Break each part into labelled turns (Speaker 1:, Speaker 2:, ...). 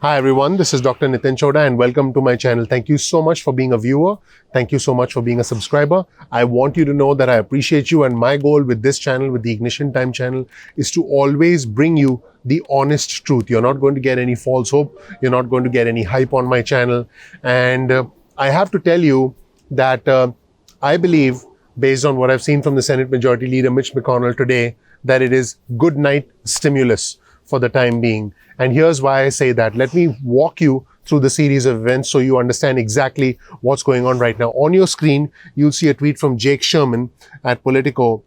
Speaker 1: Hi everyone, this is Dr. Nitin Chhoda and welcome to my channel. Thank you so much for being a viewer. Thank you so much for being a subscriber. I want you to know that I appreciate you, and my goal with this channel, with the Ignition Time channel, is to always bring you the honest truth. You're not going to get any false hope. You're not going to get any hype on my channel. And I have to tell you that I believe, based on what I've seen from the Senate Majority Leader Mitch McConnell today, that it is good night stimulus for the time being. And here's why I say that. Let me walk you through the series of events so you understand exactly what's going on right now. On your screen, you'll see a tweet from Jake Sherman at Politico.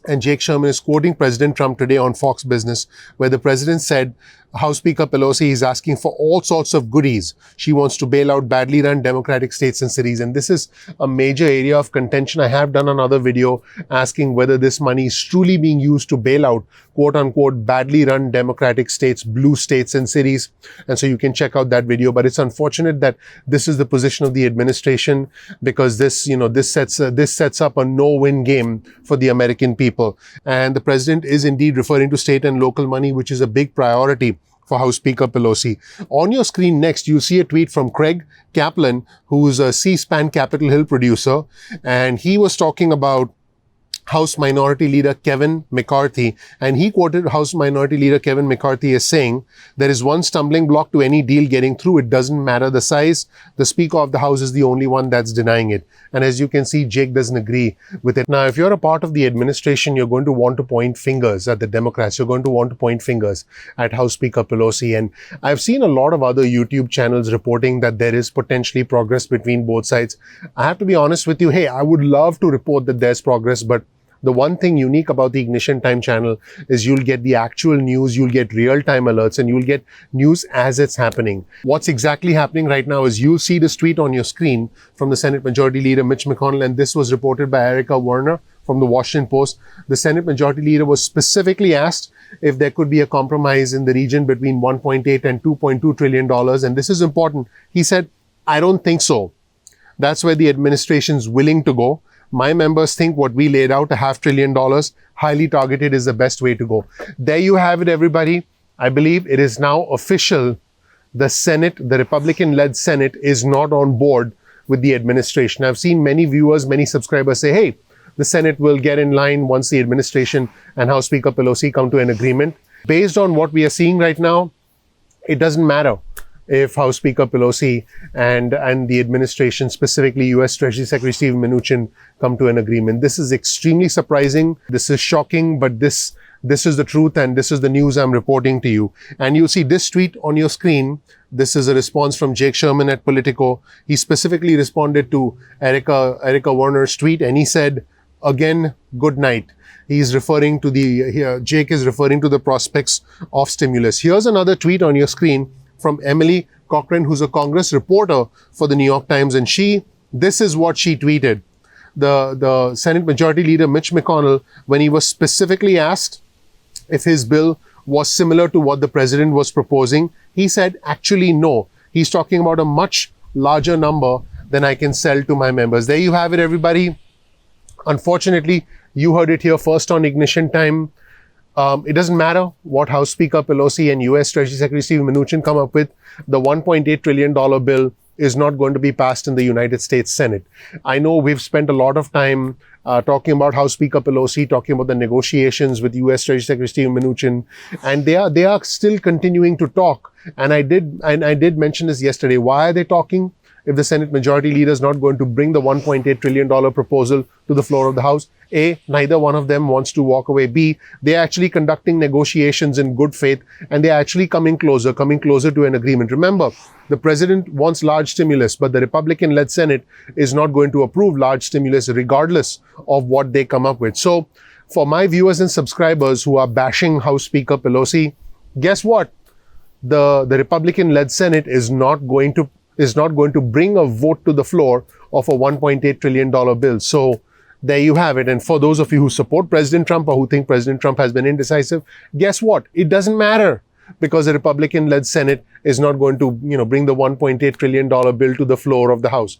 Speaker 1: And Jake Sherman is quoting President Trump today on Fox Business, where the president said House Speaker Pelosi is asking for all sorts of goodies. She wants to bail out badly run Democratic states and cities. And this is a major area of contention. I have done another video asking whether this money is truly being used to bail out, quote unquote, badly run Democratic states, blue states and cities. And so you can check out that video. But it's unfortunate that this is the position of the administration, because this sets up a no-win game for the American people. And the president is indeed referring to state and local money, which is a big priority for House Speaker Pelosi. On your screen next, you see a tweet from Craig Kaplan, who's a C-SPAN Capitol Hill producer, and he was talking about House Minority Leader Kevin McCarthy, and he quoted House Minority Leader Kevin McCarthy as saying, "There is one stumbling block to any deal getting through. It doesn't matter the size. The Speaker of the House is the only one that's denying it." And as you can see, Jake doesn't agree with it. Now, if you're a part of the administration, you're going to want to point fingers at the Democrats. You're going to want to point fingers at House Speaker Pelosi. And I've seen a lot of other YouTube channels reporting that there is potentially progress between both sides. I have to be honest with you. Hey, I would love to report that there's progress, but the one thing unique about the Ignition Time channel is you'll get the actual news, you'll get real-time alerts, and you'll get news as it's happening. What's exactly happening right now is you'll see this tweet on your screen from the Senate Majority Leader Mitch McConnell, and this was reported by Erica Werner from the Washington Post. The Senate Majority Leader was specifically asked if there could be a compromise in the region between $1.8 and $2.2 trillion, and this is important. He said, "I don't think so. That's where the administration's willing to go. My members think what we laid out, $500 billion, highly targeted, is the best way to go." There you have it, everybody. I believe it is now official. The Senate, the Republican-led Senate, is not on board with the administration. I've seen many viewers, many subscribers say, hey, the Senate will get in line once the administration and House Speaker Pelosi come to an agreement. Based on what we are seeing right now, it doesn't matter if House Speaker Pelosi and the administration, specifically U.S. Treasury Secretary Steven Mnuchin, come to an agreement. This is extremely surprising. This is shocking, but this is the truth, and this is the news I'm reporting to you. And you'll see this tweet on your screen. This is a response from Jake Sherman at Politico. He specifically responded to Erica Werner's tweet, and he said, again, good night. He's referring to Jake is referring to the prospects of stimulus. Here's another tweet on your screen from Emily Cochran, who's a Congress reporter for the New York Times. And this is what she tweeted. The Senate Majority Leader Mitch McConnell, when he was specifically asked if his bill was similar to what the president was proposing, he said, actually, no. He's talking about a much larger number than I can sell to my members. There you have it, everybody. Unfortunately, you heard it here first on Ignition Time. It doesn't matter what House Speaker Pelosi and U.S. Treasury Secretary Steven Mnuchin come up with. The $1.8 trillion bill is not going to be passed in the United States Senate. I know we've spent a lot of time talking about House Speaker Pelosi, talking about the negotiations with U.S. Treasury Secretary Steven Mnuchin, and they are still continuing to talk. And I did mention this yesterday. Why are they talking? If the Senate Majority Leader is not going to bring the $1.8 trillion proposal to the floor of the House, A, neither one of them wants to walk away. B, they're actually conducting negotiations in good faith, and they're actually coming closer to an agreement. Remember, the president wants large stimulus, but the Republican-led Senate is not going to approve large stimulus regardless of what they come up with. So, for my viewers and subscribers who are bashing House Speaker Pelosi, guess what? The Republican-led Senate is not going to bring a vote to the floor of a $1.8 trillion bill. So there you have it. And for those of you who support President Trump or who think President Trump has been indecisive, guess what? It doesn't matter, because the Republican-led Senate is not going to, bring the $1.8 trillion bill to the floor of the House.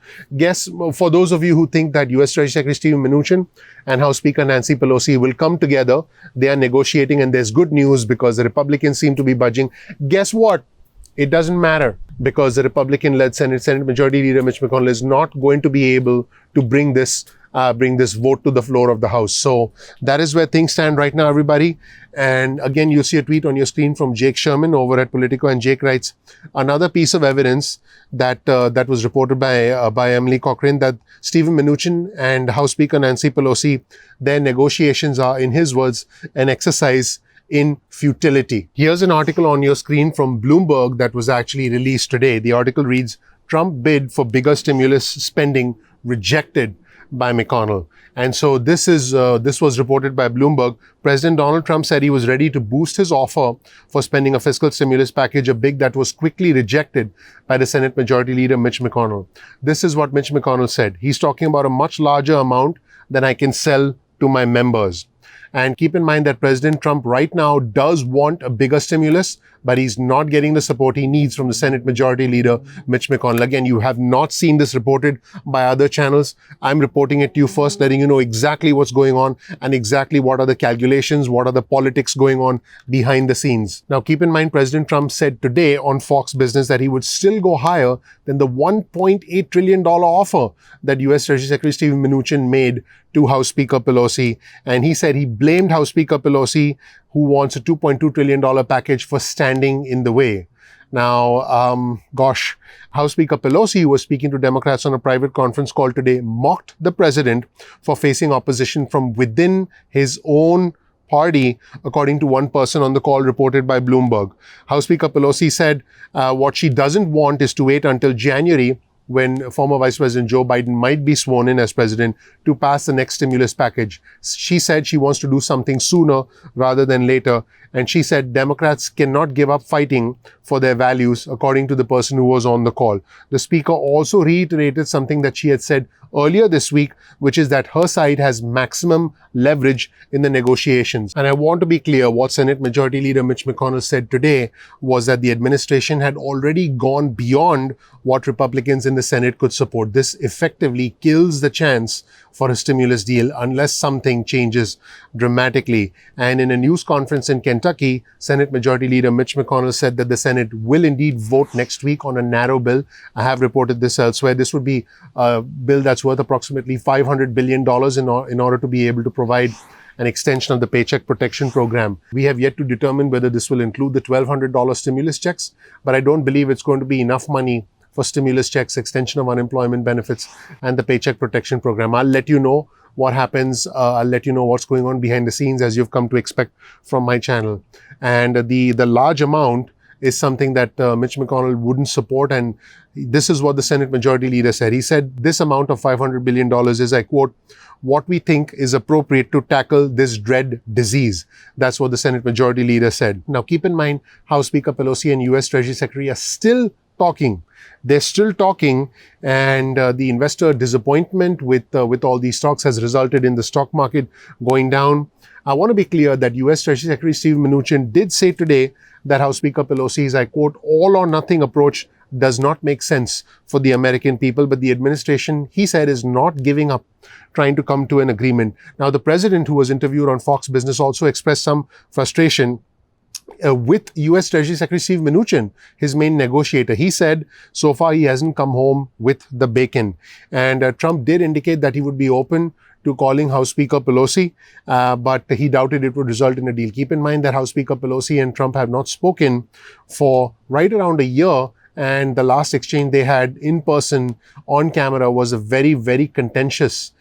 Speaker 1: For those of you who think that U.S. Treasury Secretary Steven Mnuchin and House Speaker Nancy Pelosi will come together, they are negotiating, and there's good news because the Republicans seem to be budging. Guess what? It doesn't matter because the Republican-led Senate Majority Leader Mitch McConnell is not going to be able to bring this vote to the floor of the House. So that is where things stand right now, everybody. And again, you see a tweet on your screen from Jake Sherman over at Politico, and Jake writes, another piece of evidence that was reported by Emily Cochrane, that Stephen Mnuchin and House Speaker Nancy Pelosi, their negotiations are, in his words, an exercise in futility. Here's an article on your screen from Bloomberg that was actually released today. The article reads, Trump bid for bigger stimulus spending rejected by McConnell. And so this was reported by Bloomberg. President Donald Trump said he was ready to boost his offer for spending a fiscal stimulus package, a big that was quickly rejected by the Senate Majority Leader Mitch McConnell. This is what Mitch McConnell said. He's talking about a much larger amount than I can sell to my members. And keep in mind that President Trump right now does want a bigger stimulus, but he's not getting the support he needs from the Senate Majority Leader, Mitch McConnell. Again, you have not seen this reported by other channels. I'm reporting it to you first, letting you know exactly what's going on and exactly what are the calculations, what are the politics going on behind the scenes. Now, keep in mind, President Trump said today on Fox Business that he would still go higher than the $1.8 trillion offer that U.S. Treasury Secretary Stephen Mnuchin made to House Speaker Pelosi. And he said he blamed House Speaker Pelosi, who wants a $2.2 trillion package, for standing in the way. Now, House Speaker Pelosi, who was speaking to Democrats on a private conference call today, mocked the president for facing opposition from within his own party, according to one person on the call reported by Bloomberg. House Speaker Pelosi said what she doesn't want is to wait until January, when former Vice President Joe Biden might be sworn in as president, to pass the next stimulus package. She said she wants to do something sooner rather than later. And she said Democrats cannot give up fighting for their values, according to the person who was on the call. The speaker also reiterated something that she had said earlier this week, which is that her side has maximum leverage in the negotiations. And I want to be clear, what Senate Majority Leader Mitch McConnell said today was that the administration had already gone beyond what Republicans in the Senate could support. This effectively kills the chance for a stimulus deal unless something changes dramatically. And in a news conference in Kentucky, Senate Majority Leader Mitch McConnell said that the Senate will indeed vote next week on a narrow bill. I have reported this elsewhere. This would be a bill that's worth approximately $500 billion in order to be able to provide an extension of the Paycheck Protection Program. We have yet to determine whether this will include the $1,200 stimulus checks, but I don't believe it's going to be enough money for stimulus checks, extension of unemployment benefits, and the Paycheck Protection Program. I'll let you know what happens. I'll let you know what's going on behind the scenes, as you've come to expect from my channel. And the large amount is something that Mitch McConnell wouldn't support. And this is what the Senate Majority Leader said. He said this amount of $500 billion is, I quote, what we think is appropriate to tackle this dread disease. That's what the Senate Majority Leader said. Now, keep in mind, House Speaker Pelosi and U.S. Treasury Secretary are still talking. They're still talking, and the investor disappointment with all these stocks has resulted in the stock market going down. I want to be clear that U.S. Treasury Secretary Stephen Mnuchin did say today that House Speaker Pelosi's, I quote, all or nothing approach does not make sense for the American people, but the administration, he said, is not giving up trying to come to an agreement. Now, the president, who was interviewed on Fox Business, also expressed some frustration with U.S. Treasury Secretary Steve Mnuchin, his main negotiator. He said so far he hasn't come home with the bacon. And Trump did indicate that he would be open to calling House Speaker Pelosi, but he doubted it would result in a deal. Keep in mind that House Speaker Pelosi and Trump have not spoken for right around a year, and the last exchange they had in person on camera was a very, very contentious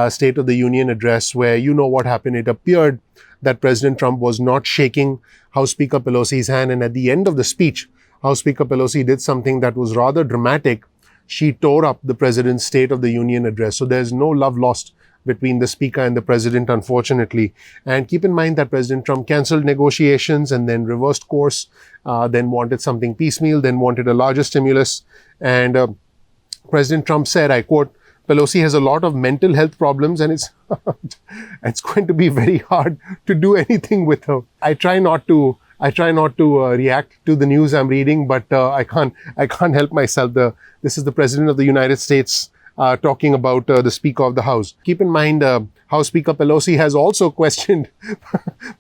Speaker 1: State of the Union address, where you know what happened. It appeared that President Trump was not shaking House Speaker Pelosi's hand, and at the end of the speech, House Speaker Pelosi did something that was rather dramatic. She tore up the President's State of the Union address. So there's no love lost between the Speaker and the President, unfortunately. And keep in mind that President Trump cancelled negotiations and then reversed course, then wanted something piecemeal, then wanted a larger stimulus. And President Trump said, I quote, Pelosi has a lot of mental health problems, and it's going to be very hard to do anything with her. I try not to react to the news I'm reading, but I can't help myself. This is the President of the United States talking about the Speaker of the House. Keep in mind, House Speaker Pelosi has also questioned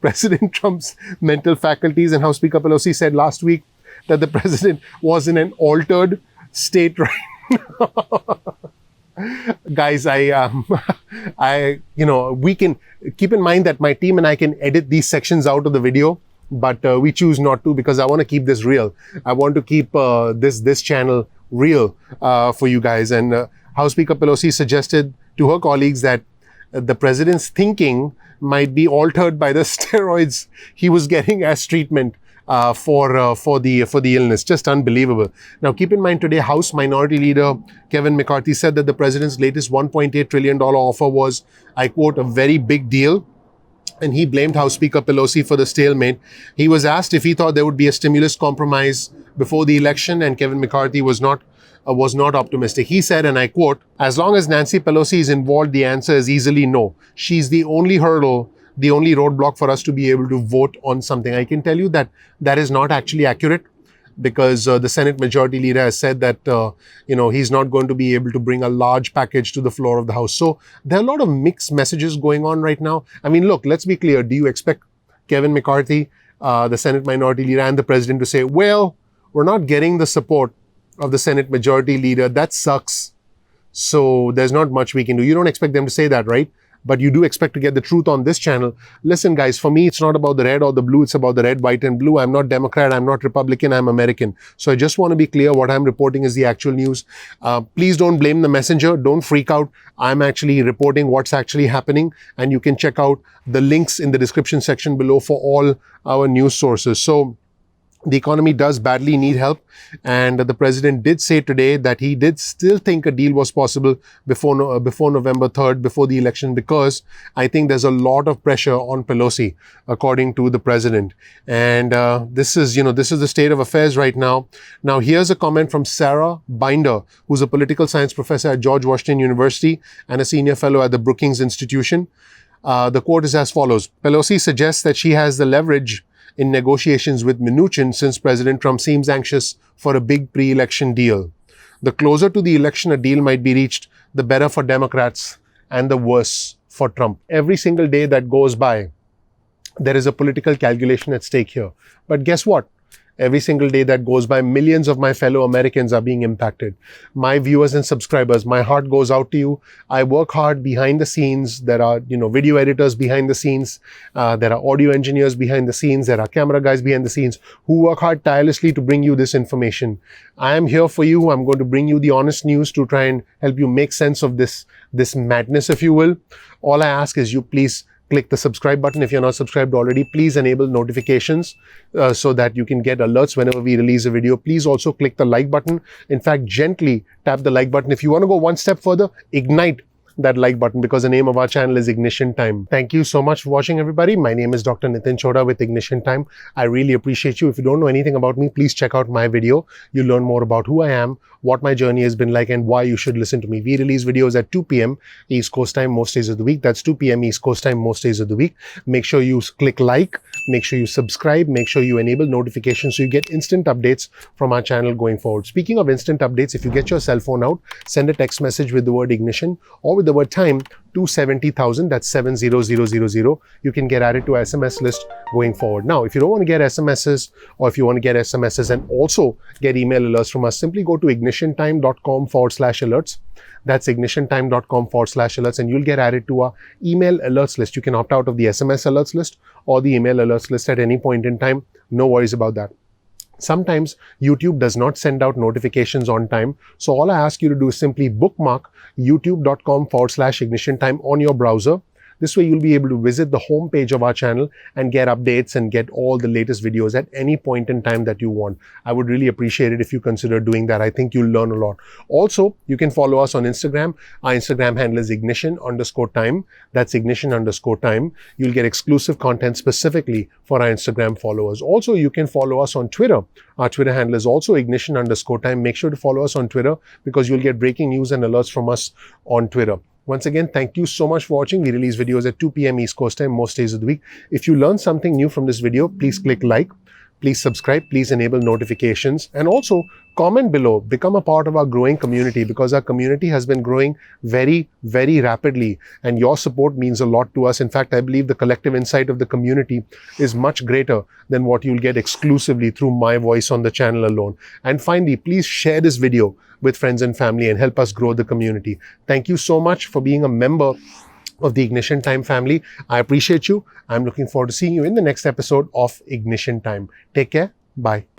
Speaker 1: President Trump's mental faculties, and House Speaker Pelosi said last week that the president was in an altered state right now. Guys, we can keep in mind that my team and I can edit these sections out of the video, but we choose not to because I want to keep this real. I want to keep this channel real for you guys. And House Speaker Pelosi suggested to her colleagues that the president's thinking might be altered by the steroids he was getting as treatment for the illness. Just unbelievable. Now, keep in mind today, House Minority Leader Kevin McCarthy said that the president's latest $1.8 trillion offer was, I quote, a very big deal. And he blamed House Speaker Pelosi for the stalemate. He was asked if he thought there would be a stimulus compromise before the election, and Kevin McCarthy was not optimistic. He said, and I quote, "As long as Nancy Pelosi is involved, the answer is easily no. She's the only hurdle, the only roadblock for us to be able to vote on something." I can tell you that that is not actually accurate, because the Senate Majority Leader has said that, he's not going to be able to bring a large package to the floor of the House. So there are a lot of mixed messages going on right now. I mean, look, let's be clear. Do you expect Kevin McCarthy, the Senate Minority Leader, and the President to say, well, we're not getting the support of the Senate Majority Leader. That sucks. So there's not much we can do. You don't expect them to say that, right? But you do expect to get the truth on this channel. Listen, guys, for me, it's not about the red or the blue. It's about the red, white, and blue. I'm not Democrat. I'm not Republican. I'm American. So I just want to be clear. What I'm reporting is the actual news. Please don't blame the messenger. Don't freak out. I'm actually reporting what's actually happening. And you can check out the links in the description section below for all our news sources. So the economy does badly need help, and the president did say today that he did still think a deal was possible before November 3rd, before the election, because I think there's a lot of pressure on Pelosi, according to the president. And this is the state of affairs right now. Now, here's a comment from Sarah Binder, who's a political science professor at George Washington University and a senior fellow at the Brookings Institution. The quote is as follows: "Pelosi suggests that she has the leverage in negotiations with Mnuchin since President Trump seems anxious for a big pre-election deal. The closer to the election a deal might be reached, the better for Democrats and the worse for Trump." Every single day that goes by, there is a political calculation at stake here. But guess what? Every single day that goes by, millions of my fellow Americans are being impacted. My viewers and subscribers, my heart goes out to you. I work hard behind the scenes. There are, video editors behind the scenes. There are audio engineers behind the scenes. There are camera guys behind the scenes who work hard tirelessly to bring you this information. I am here for you. I'm going to bring you the honest news to try and help you make sense of this madness, if you will. All I ask is you please click the subscribe button. If you're not subscribed already, please enable notifications so that you can get alerts whenever we release a video. Please also click the like button. In fact, gently tap the like button. If you want to go one step further, ignite that like button, because the name of our channel is Ignition Time. Thank you so much for watching, everybody. My name is Dr. Nitin Chhoda with Ignition Time. I really appreciate you. If you don't know anything about me, please check out my video. You'll learn more about who I am, what my journey has been like, and why you should listen to me. We release videos at 2 p.m. East Coast time most days of the week. That's 2 p.m. East Coast time most days of the week. Make sure you click like, make sure you subscribe, make sure you enable notifications so you get instant updates from our channel going forward. Speaking of instant updates, if you get your cell phone out, send a text message with the word ignition or with the word time to 70,000. That's 70000. You can get added to our SMS list going forward. Now, if you don't want to get SMSs, or if you want to get SMSs and also get email alerts from us, simply go to ignitiontime.com/alerts. That's ignitiontime.com/alerts, and you'll get added to our email alerts list. You can opt out of the SMS alerts list or the email alerts list at any point in time. No worries about that. Sometimes YouTube does not send out notifications on time. So all I ask you to do is simply bookmark youtube.com/ignition time on your browser. This way you'll be able to visit the home page of our channel and get updates and get all the latest videos at any point in time that you want. I would really appreciate it if you consider doing that. I think you'll learn a lot. Also, you can follow us on Instagram. Our Instagram handle is ignition_time. That's ignition_time. You'll get exclusive content specifically for our Instagram followers. Also, you can follow us on Twitter. Our Twitter handle is also ignition_time. Make sure to follow us on Twitter because you'll get breaking news and alerts from us on Twitter. Once again, thank you so much for watching. We release videos at 2 p.m. East Coast time most days of the week. If you learned something new from this video, please click like, please subscribe, please enable notifications, and also comment below. Become a part of our growing community, because our community has been growing very, very rapidly, and your support means a lot to us. In fact, I believe the collective insight of the community is much greater than what you'll get exclusively through my voice on the channel alone. And finally, please share this video with friends and family and help us grow the community. Thank you so much for being a member of the Ignition Time family. I appreciate you. I'm looking forward to seeing you in the next episode of Ignition Time. Take care. Bye.